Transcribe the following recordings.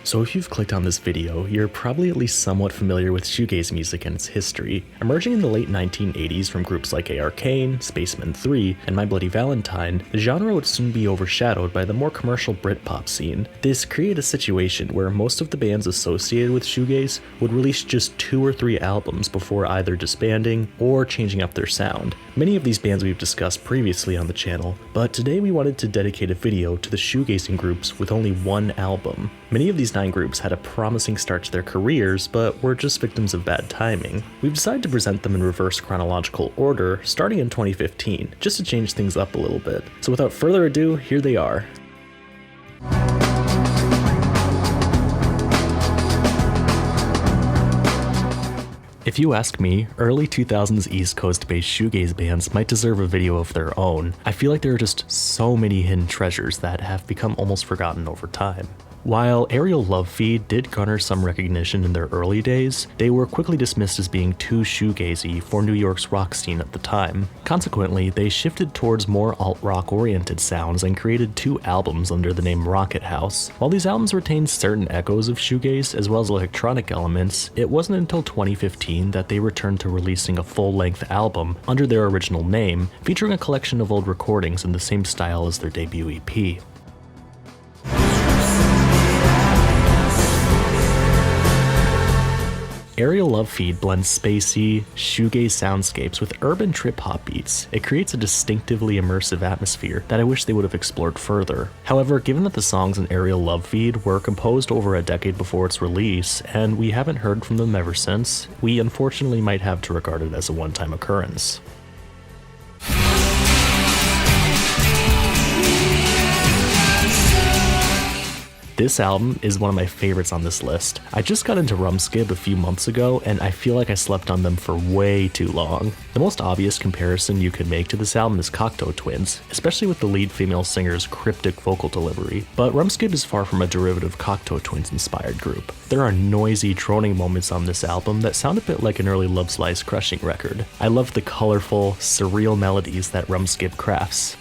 So if you've clicked on this video, you're probably at least somewhat familiar with shoegaze music and its history. Emerging in the late 1980s from groups like Arcane, Spacemen 3, and My Bloody Valentine, the genre would soon be overshadowed by the more commercial Britpop scene. This created a situation where most of the bands associated with shoegaze would release just 2 or 3 albums before either disbanding or changing up their sound. Many of these bands we've discussed previously on the channel, but today we wanted to dedicate a video to the shoegazing groups with only 1 album. Many of these 9 groups had a promising start to their careers, but were just victims of bad timing. We've decided to present them in reverse chronological order, starting in 2015, just to change things up a little bit. So without further ado, here they are. If you ask me, early 2000s East Coast-based shoegaze bands might deserve a video of their own. I feel like there are just so many hidden treasures that have become almost forgotten over time. While Aerial Love Feed did garner some recognition in their early days, they were quickly dismissed as being too shoegazy for New York's rock scene at the time. Consequently, they shifted towards more alt-rock oriented sounds and created 2 albums under the name Rocket House. While these albums retained certain echoes of shoegaze as well as electronic elements, it wasn't until 2015 that they returned to releasing a full-length album under their original name, featuring a collection of old recordings in the same style as their debut EP. Aerial Love Feed blends spacey, shoegaze soundscapes with urban trip-hop beats. It creates a distinctively immersive atmosphere that I wish they would have explored further. However, given that the songs in Aerial Love Feed were composed over a decade before its release, and we haven't heard from them ever since, we unfortunately might have to regard it as a one-time occurrence. This album is one of my favorites on this list. I just got into Rumskib a few months ago, and I feel like I slept on them for way too long. The most obvious comparison you could make to this album is Cocteau Twins, especially with the lead female singer's cryptic vocal delivery, but Rumskib is far from a derivative Cocteau Twins inspired group. There are noisy, droning moments on this album that sound a bit like an early Love Slice Crushing record. I love the colorful, surreal melodies that Rumskib crafts.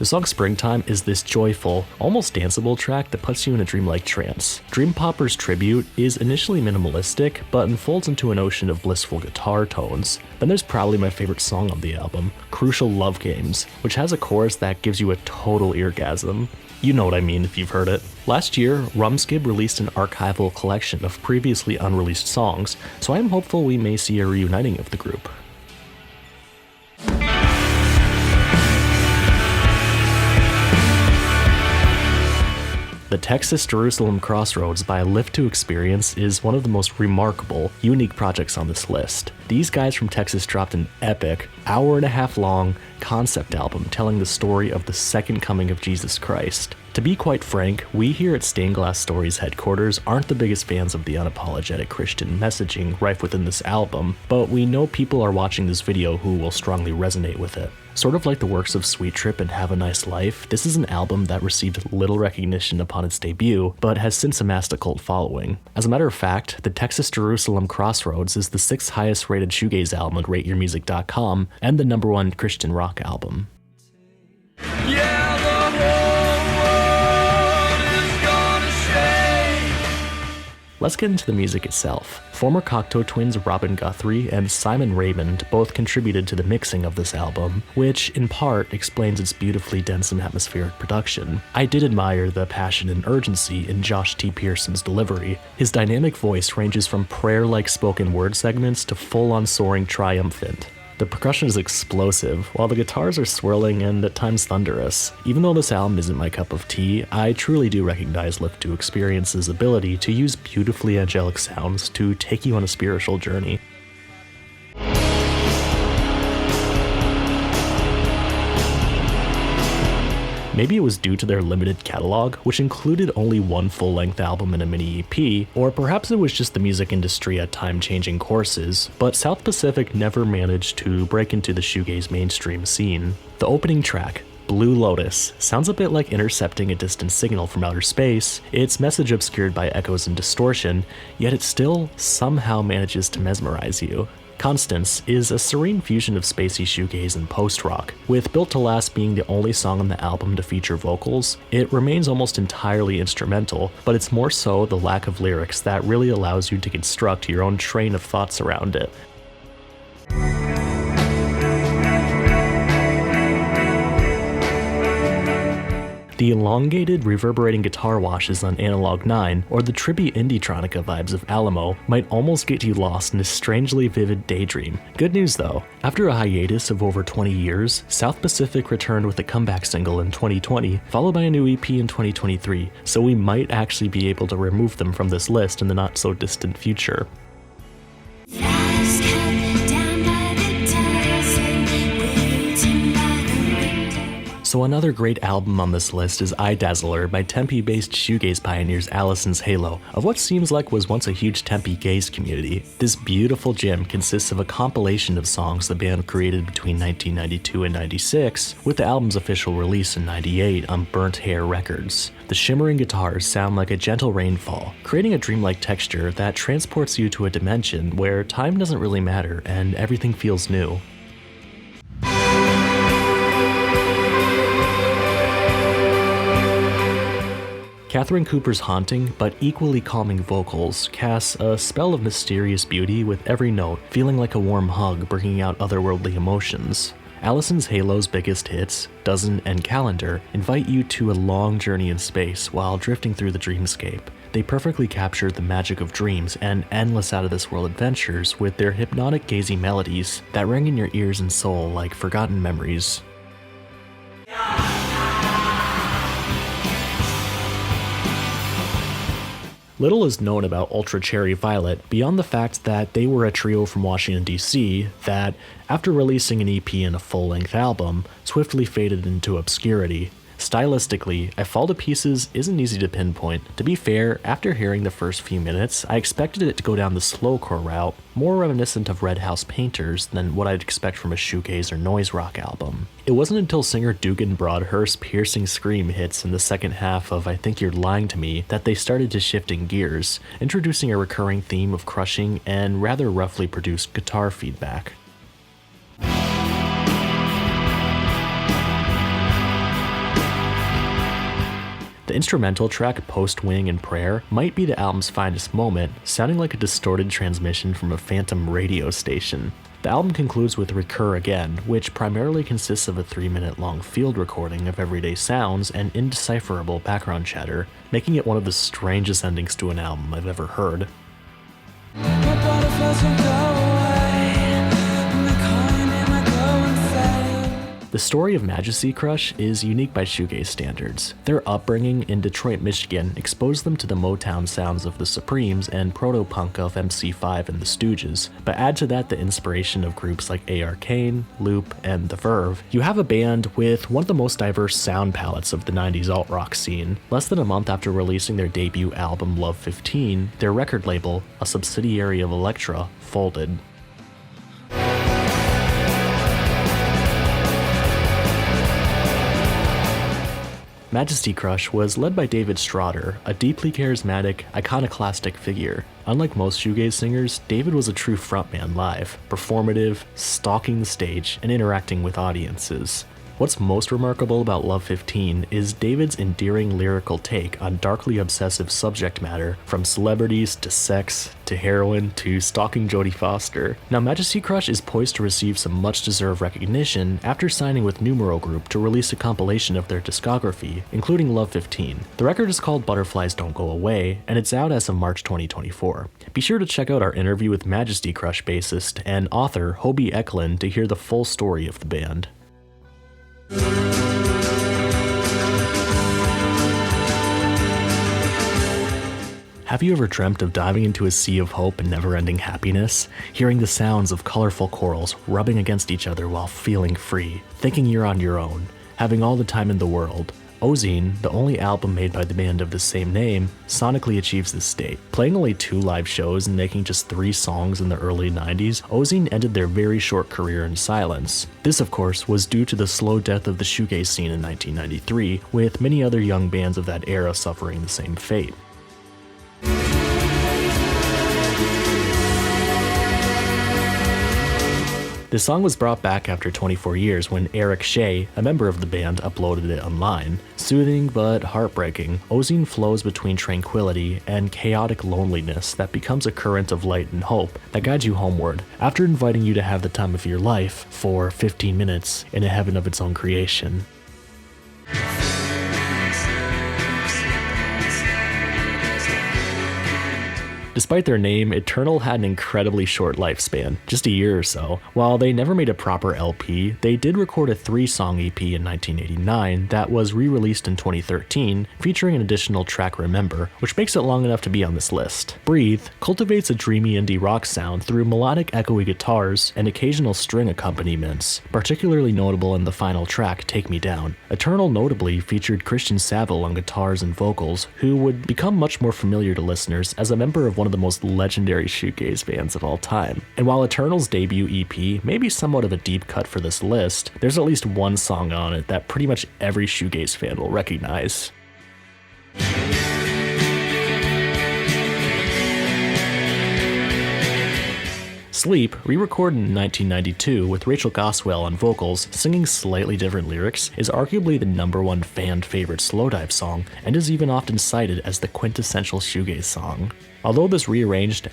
The song Springtime is this joyful, almost danceable track that puts you in a dreamlike trance. Dream Popper's tribute is initially minimalistic, but unfolds into an ocean of blissful guitar tones. Then there's probably my favorite song on the album, Crucial Love Games, which has a chorus that gives you a total eargasm. You know what I mean if you've heard it. Last year, Rumskib released an archival collection of previously unreleased songs, so I am hopeful we may see a reuniting of the group. The Texas Jerusalem Crossroads by Lift to Experience is one of the most remarkable, unique projects on this list. These guys from Texas dropped an epic, hour-and-a-half-long concept album telling the story of the second coming of Jesus Christ. To be quite frank, we here at Stained Glass Stories headquarters aren't the biggest fans of the unapologetic Christian messaging rife within this album, but we know people are watching this video who will strongly resonate with it. Sort of like the works of Sweet Trip and Have a Nice Life, this is an album that received little recognition upon its debut, but has since amassed a cult following. As a matter of fact, the Texas Jerusalem Crossroads is the 6th highest rated shoegaze album at RateYourMusic.com and the #1 Christian rock album. Let's get into the music itself. Former Cocteau Twins Robin Guthrie and Simon Raymond both contributed to the mixing of this album, which in part explains its beautifully dense and atmospheric production. I did admire the passion and urgency in Josh T. Pearson's delivery. His dynamic voice ranges from prayer-like spoken word segments to full-on soaring triumphant. The percussion is explosive, while the guitars are swirling and at times thunderous. Even though this album isn't my cup of tea, I truly do recognize Lift to Experience's ability to use beautifully angelic sounds to take you on a spiritual journey. Maybe it was due to their limited catalog, which included only 1 full-length album and a mini EP, or perhaps it was just the music industry at time-changing courses, but Southpacific never managed to break into the shoegaze mainstream scene. The opening track, Blue Lotus, sounds a bit like intercepting a distant signal from outer space, its message obscured by echoes and distortion, yet it still somehow manages to mesmerize you. Constance is a serene fusion of spacey shoegaze and post-rock, with Built to Last being the only song on the album to feature vocals. It remains almost entirely instrumental, but it's more so the lack of lyrics that really allows you to construct your own train of thoughts around it. The elongated, reverberating guitar washes on Analogue 9, or the trippy indie-tronica vibes of Alamo, might almost get you lost in a strangely vivid daydream. Good news though, after a hiatus of over 20 years, Southpacific returned with a comeback single in 2020, followed by a new EP in 2023, so we might actually be able to remove them from this list in the not-so-distant future. So another great album on this list is Eyedazzler by Tempe-based shoegaze pioneers Alison's Halo, of what seems like was once a huge Tempe gaze community. This beautiful gem consists of a compilation of songs the band created between 1992 and 96, with the album's official release in 98 on Burnt Hair Records. The shimmering guitars sound like a gentle rainfall, creating a dreamlike texture that transports you to a dimension where time doesn't really matter and everything feels new. Catherine Cooper's haunting, but equally calming vocals cast a spell of mysterious beauty, with every note feeling like a warm hug bringing out otherworldly emotions. Alison's Halo's biggest hits, Dozen and Calendar, invite you to a long journey in space while drifting through the dreamscape. They perfectly capture the magic of dreams and endless out-of-this-world adventures with their hypnotic gazy melodies that ring in your ears and soul like forgotten memories. Little is known about Ultracherry Violet beyond the fact that they were a trio from Washington, D.C. that, after releasing an EP and a full-length album, swiftly faded into obscurity. Stylistically, I Fall to Pieces isn't easy to pinpoint. To be fair, after hearing the first few minutes, I expected it to go down the slowcore route, more reminiscent of Red House Painters than what I'd expect from a shoegaze or noise rock album. It wasn't until singer Dugan Broadhurst's piercing scream hits in the second half of I Think You're Lying to Me that they started to shift in gears, introducing a recurring theme of crushing and rather roughly produced guitar feedback. The instrumental track Post Wing and Prayer might be the album's finest moment, sounding like a distorted transmission from a phantom radio station. The album concludes with Recur Again, which primarily consists of a 3-minute long field recording of everyday sounds and indecipherable background chatter, making it one of the strangest endings to an album I've ever heard. The story of Majesty Crush is unique by shoegaze standards. Their upbringing in Detroit, Michigan exposed them to the Motown sounds of the Supremes and proto-punk of MC5 and the Stooges, but add to that the inspiration of groups like A.R.Kane, Loop, and The Verve, you have a band with one of the most diverse sound palettes of the 90s alt-rock scene. Less than a month after releasing their debut album Love 15, their record label, a subsidiary of Elektra, folded. Majesty Crush was led by David Strader, a deeply charismatic, iconoclastic figure. Unlike most shoegaze singers, David was a true frontman live, performative, stalking the stage, and interacting with audiences. What's most remarkable about Love 15 is David's endearing lyrical take on darkly obsessive subject matter, from celebrities to sex to heroin to stalking Jodie Foster. Now, Majesty Crush is poised to receive some much-deserved recognition after signing with Numero Group to release a compilation of their discography, including Love 15. The record is called Butterflies Don't Go Away, and it's out as of March 2024. Be sure to check out our interview with Majesty Crush bassist and author Hobie Eklund to hear the full story of the band. Have you ever dreamt of diving into a sea of hope and never-ending happiness? Hearing the sounds of colorful corals rubbing against each other while feeling free, thinking you're on your own, having all the time in the world. Ozean, the only album made by the band of the same name, sonically achieves this state. Playing only 2 live shows and making just 3 songs in the early 90s, Ozean ended their very short career in silence. This, of course, was due to the slow death of the shoegaze scene in 1993, with many other young bands of that era suffering the same fate. The song was brought back after 24 years when Eric Shea, a member of the band, uploaded it online. Soothing but heartbreaking, Ozean flows between tranquility and chaotic loneliness that becomes a current of light and hope that guides you homeward, after inviting you to have the time of your life for 15 minutes in a heaven of its own creation. Despite their name, Eternal had an incredibly short lifespan, just a year or so. While they never made a proper LP, they did record a 3-song EP in 1989 that was re-released in 2013, featuring an additional track Remember, which makes it long enough to be on this list. Breathe cultivates a dreamy indie rock sound through melodic echoey guitars and occasional string accompaniments, particularly notable in the final track, Take Me Down. Eternal notably featured Christian Saville on guitars and vocals, who would become much more familiar to listeners as a member of one of the most legendary shoegaze bands of all time. And while Eternal's debut EP may be somewhat of a deep cut for this list, there's at least one song on it that pretty much every shoegaze fan will recognize. Sleep, re-recorded in 1992 with Rachel Goswell on vocals singing slightly different lyrics, is arguably the #1 fan favorite Slowdive song and is even often cited as the quintessential shoegaze song. Although this prearranged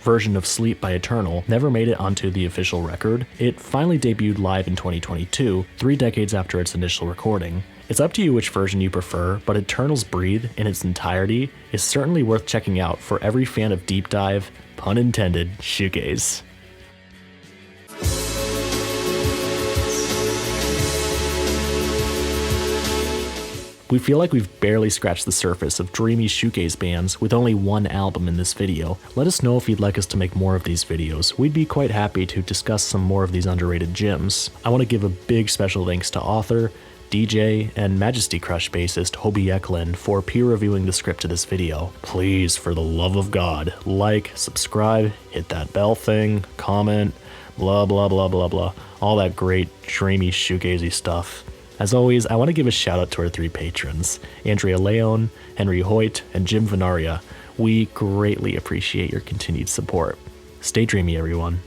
version of Sleep by Eternal never made it onto the official record, it finally debuted live in 2022, 3 decades after its initial recording. It's up to you which version you prefer, but Eternal's Breathe in its entirety is certainly worth checking out for every fan of deep dive, pun intended, shoegaze. We feel like we've barely scratched the surface of dreamy shoegaze bands with only one album in this video. Let us know if you'd like us to make more of these videos. We'd be quite happy to discuss some more of these underrated gems. I want to give a big special thanks to author, DJ, and Majesty Crush bassist Hobie Eklund for peer reviewing the script to this video. Please, for the love of God, like, subscribe, hit that bell thing, comment, blah blah blah blah blah, all that great dreamy shoegazy stuff. As always, I want to give a shout out to our 3 patrons, Andrea Leon, Henry Hoyt, and Jim Venaria. We greatly appreciate your continued support. Stay dreamy, everyone.